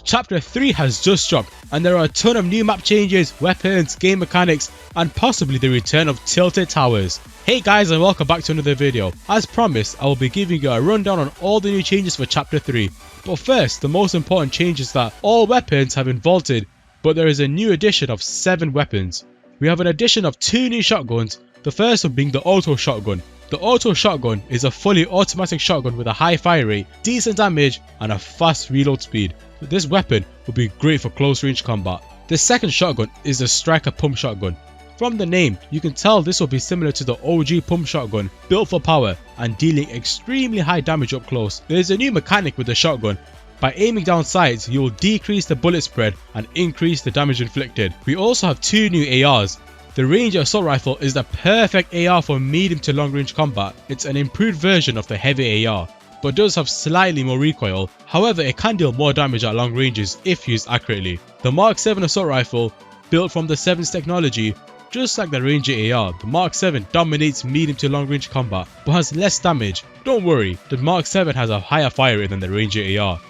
Chapter 3 has just dropped and there are a ton of new map changes, weapons, game mechanics and possibly the return of tilted towers. Hey guys and welcome back to another video. As promised, I will be giving you a rundown on all the new changes for Chapter 3. But first, the most important change is that all weapons have been vaulted, but there is a new addition of 7 weapons. We have an addition of 2 new shotguns, the first one being the auto shotgun. The auto shotgun is a fully automatic shotgun with a high fire rate, decent damage and a fast reload speed. This weapon will be great for close range combat. The second shotgun is the striker pump shotgun. From the name, you can tell this will be similar to the OG pump shotgun, built for power and dealing extremely high damage up close. There is a new mechanic with the shotgun. By aiming down sights, you will decrease the bullet spread and increase the damage inflicted. We also have 2 new ARs. The Ranger Assault Rifle is the perfect AR for medium to long range combat. It's an improved version of the heavy AR, but does have slightly more recoil. However, it can deal more damage at long ranges if used accurately. The Mark 7 Assault Rifle, built from the 7's technology, just like the Ranger AR, the Mark 7 dominates medium to long range combat, but has less damage. Don't worry, the Mark 7 has a higher fire rate than the Ranger AR.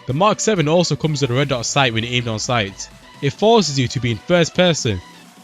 The Mark 7 also comes with a red dot sight when you aim down sights. It forces you to be in first person,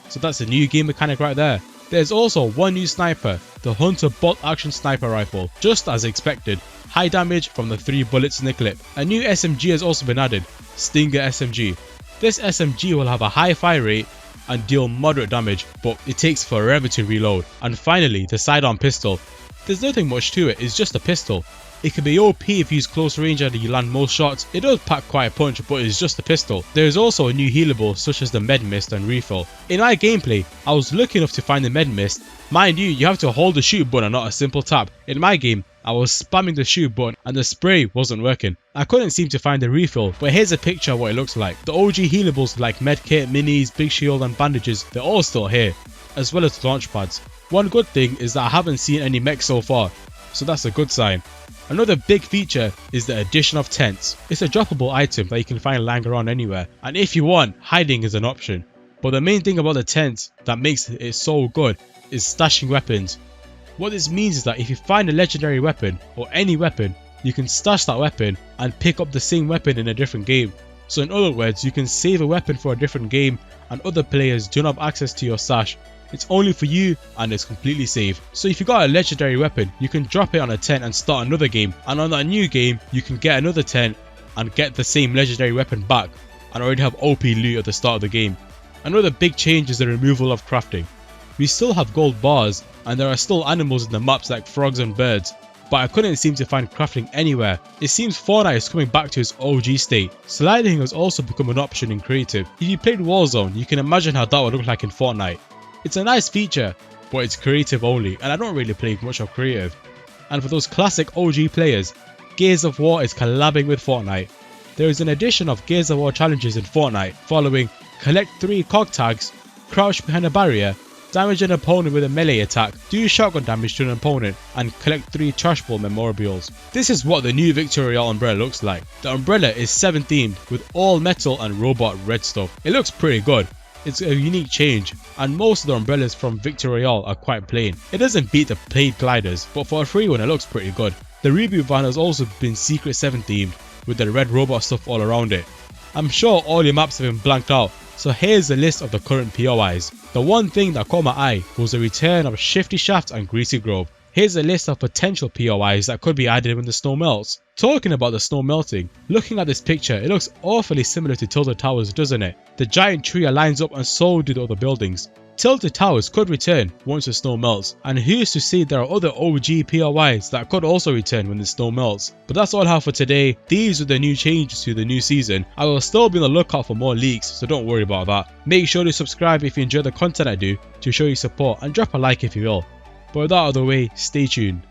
so that's a new game mechanic right there. There's also one new sniper, the Hunter Bolt Action Sniper Rifle, just as expected. High damage from the 3 bullets in the clip. A new SMG has also been added, Stinger SMG. This SMG will have a high fire rate and deal moderate damage, but it takes forever to reload. And finally, the sidearm pistol. There's nothing much to it, it's just a pistol. It can be OP if you use close range and you land most shots. It does pack quite a punch, but it's just a pistol. There is also a new healable such as the med mist and refill. In my gameplay, I was lucky enough to find the med mist. Mind you have to hold the shoot button and not a simple tap. In my game, I was spamming the shoot button and the spray wasn't working. I couldn't seem to find the refill, but here's a picture of what it looks like. The OG healables like medkit, minis, big shield and bandages, they're all still here, as well as the launch pads. One good thing is that I haven't seen any mechs so far, so that's a good sign. Another big feature is the addition of tents. It's a droppable item that you can find lying around anywhere, and if you want, hiding is an option. But the main thing about the tent that makes it so good is stashing weapons. What this means is that if you find a legendary weapon or any weapon, you can stash that weapon and pick up the same weapon in a different game. So in other words, you can save a weapon for a different game and other players do not have access to your stash. It's only for you and it's completely safe. So if you got a legendary weapon, you can drop it on a tent and start another game, and on that new game you can get another tent and get the same legendary weapon back and already have OP loot at the start of the game. Another big change is the removal of crafting. We still have gold bars and there are still animals in the maps like frogs and birds, but I couldn't seem to find crafting anywhere. It seems Fortnite is coming back to its OG state. Sliding has also become an option in creative. If you played Warzone, you can imagine how that would look like in Fortnite. It's a nice feature, but it's creative only, and I don't really play much of creative. And for those classic OG players, Gears of War is collabing with Fortnite. There is an addition of Gears of War challenges in Fortnite following collect 3 cog tags, crouch behind a barrier, damage an opponent with a melee attack, do shotgun damage to an opponent, and collect 3 trash ball memorials. This is what the new Victory Royale umbrella looks like. The umbrella is 7 themed with all metal and robot red stuff. It looks pretty good. It's a unique change, and most of the umbrellas from Victory Royale are quite plain. It doesn't beat the plaid gliders, but for a free one it looks pretty good. The reboot van has also been Secret 7 themed, with the red robot stuff all around it. I'm sure all your maps have been blanked out, so here's the list of the current POIs. The one thing that caught my eye was the return of Shifty Shaft and Greasy Grove. Here's a list of potential POIs that could be added when the snow melts. Talking about the snow melting, looking at this picture, it looks awfully similar to Tilted Towers, doesn't it? The giant tree aligns up and so do the other buildings. Tilted Towers could return once the snow melts, and who's to say there are other OG POIs that could also return when the snow melts. But that's all I have for today. These are the new changes to the new season. I will still be on the lookout for more leaks, so don't worry about that. Make sure to subscribe if you enjoy the content I do to show your support, and drop a like if you will. But with that out of the way, stay tuned.